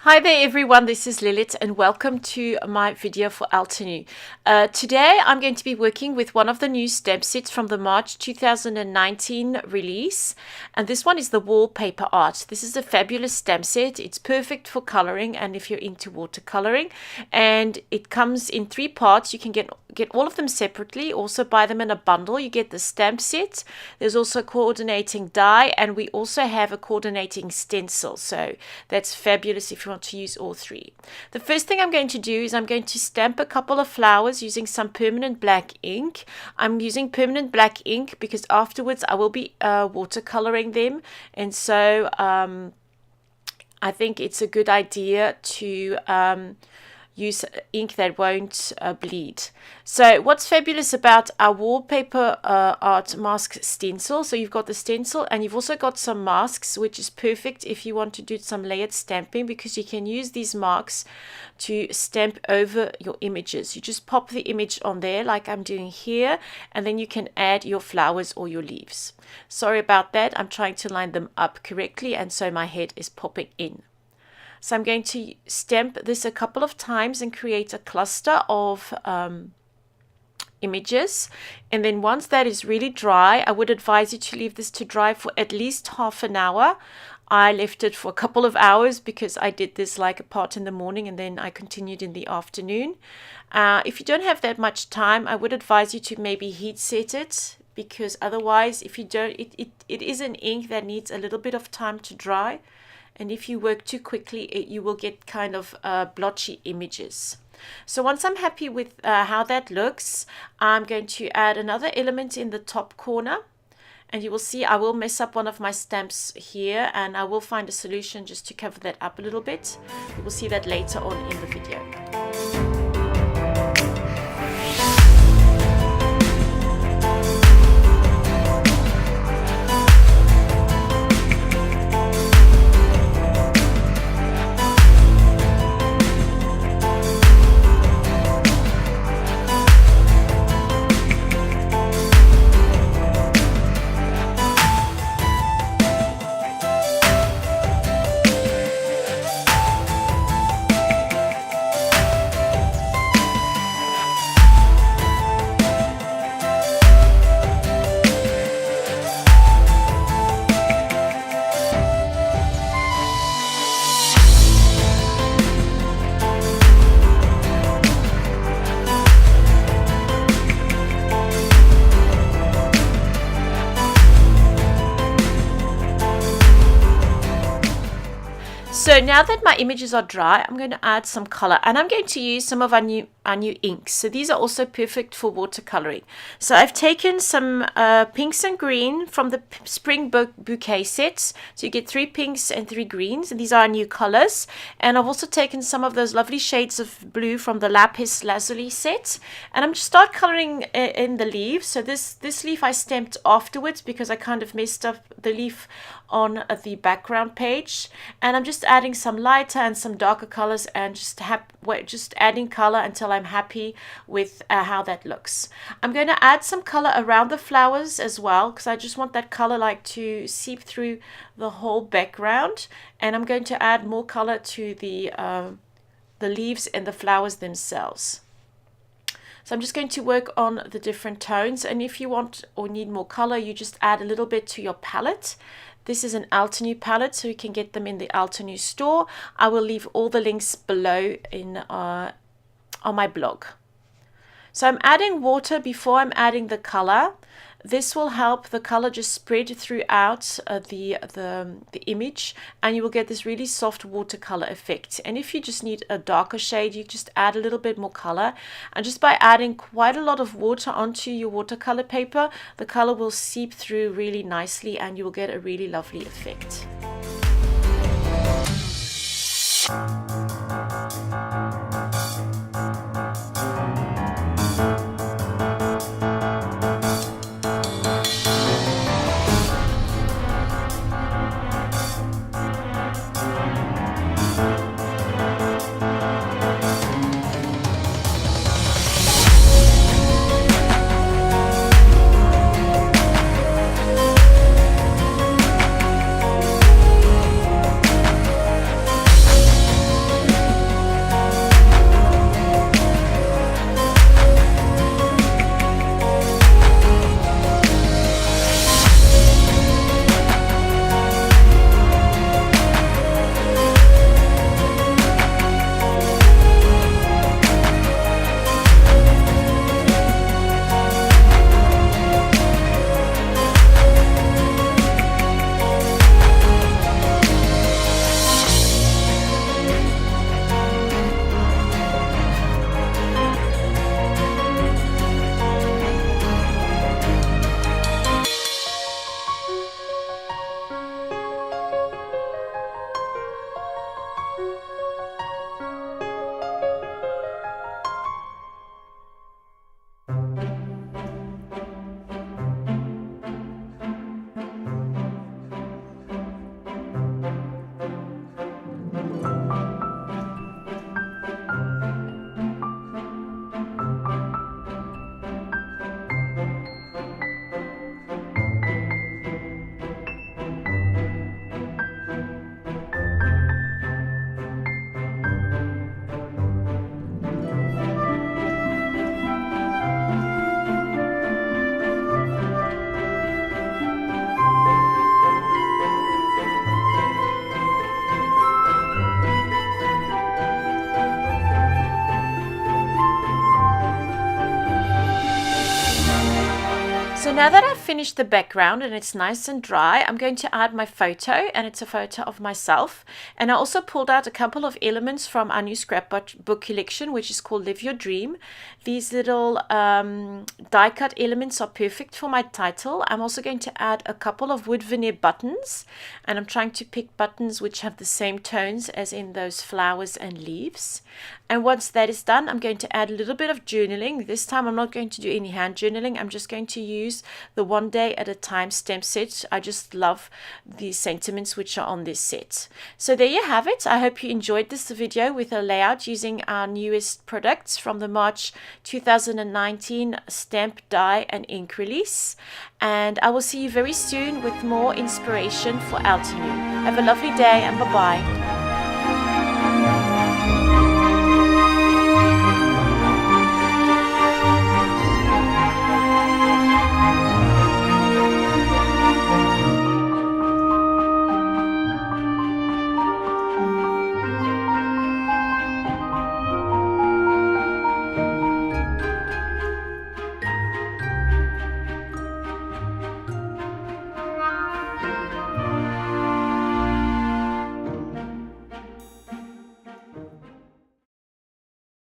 Hi there everyone, this is Lilith and welcome to my video for Altenew. Today I'm going to be working with one of the new stamp sets from the March 2019 release, and this one is the Wallpaper art. This is a fabulous stamp set. It's perfect for coloring and if you're into watercoloring, and it comes in 3 parts. You can get all of them separately, also buy them in a bundle. You get the stamp set, there's also a coordinating die, and we also have a coordinating stencil, so that's fabulous if you want to use all 3. The first thing I'm going to do is I'm going to stamp a couple of flowers using some permanent black ink. I'm using permanent black ink because afterwards I will be watercoloring them, and so I think it's a good idea to use ink that won't bleed. So what's fabulous about our wallpaper art mask stencil, so you've got the stencil and you've also got some masks, which is perfect if you want to do some layered stamping, because you can use these marks to stamp over your images. You just pop the image on there like I'm doing here, and then you can add your flowers or your leaves. Sorry about that, I'm trying to line them up correctly and so my head is popping in. So I'm going to stamp this a couple of times and create a cluster of images. And then once that is really dry, I would advise you to leave this to dry for at least half an hour. I left it for a couple of hours because I did this like a part in the morning and then I continued in the afternoon. If you don't have that much time, I would advise you to maybe heat set it, because otherwise if you don't, it is an ink that needs a little bit of time to dry. And if you work too quickly, you will get kind of blotchy images. So once I'm happy with how that looks, I'm going to add another element in the top corner. And you will see I will mess up one of my stamps here, and I will find a solution just to cover that up a little bit. You will see that later on in the video. So now that my images are dry, I'm going to add some color, and I'm going to use some of our new inks. So these are also perfect for watercoloring. So I've taken some pinks and green from the spring bouquet sets. So you get 3 pinks and 3 greens, and these are our new colors. And I've also taken some of those lovely shades of blue from the Lapis Lazuli set, and I'm just start coloring in the leaves. So this leaf I stamped afterwards because I kind of messed up the leaf on the background page, and I'm just adding some lighter and some darker colors, and just adding color until I'm happy with how that looks. I'm going to add some color around the flowers as well, because I just want that color like to seep through the whole background, and I'm going to add more color to the leaves and the flowers themselves. So I'm just going to work on the different tones, and if you want or need more color, you just add a little bit to your palette. This is an Altenew palette, so you can get them in the Altenew store. I will leave all the links below in on my blog. So I'm adding water before I'm adding the color. This will help the color just spread throughout the image, and you will get this really soft watercolor effect. And if you just need a darker shade, you just add a little bit more color, and just by adding quite a lot of water onto your watercolor paper, the color will seep through really nicely and you will get a really lovely effect. So now that I've finished the background and it's nice and dry, I'm going to add my photo, and it's a photo of myself. And I also pulled out a couple of elements from our new scrapbook collection, which is called Live Your Dream. These little die cut elements are perfect for my title. I'm also going to add a couple of wood veneer buttons, and I'm trying to pick buttons which have the same tones as in those flowers and leaves. And once that is done, I'm going to add a little bit of journaling. This time I'm not going to do any hand journaling. I'm just going to use the One Day at a Time stamp set. I just love the sentiments which are on this set. So there you have it. I hope you enjoyed this video with a layout using our newest products from the March 2019 stamp, die and ink release. And I will see you very soon with more inspiration for Altenew. Have a lovely day and bye-bye.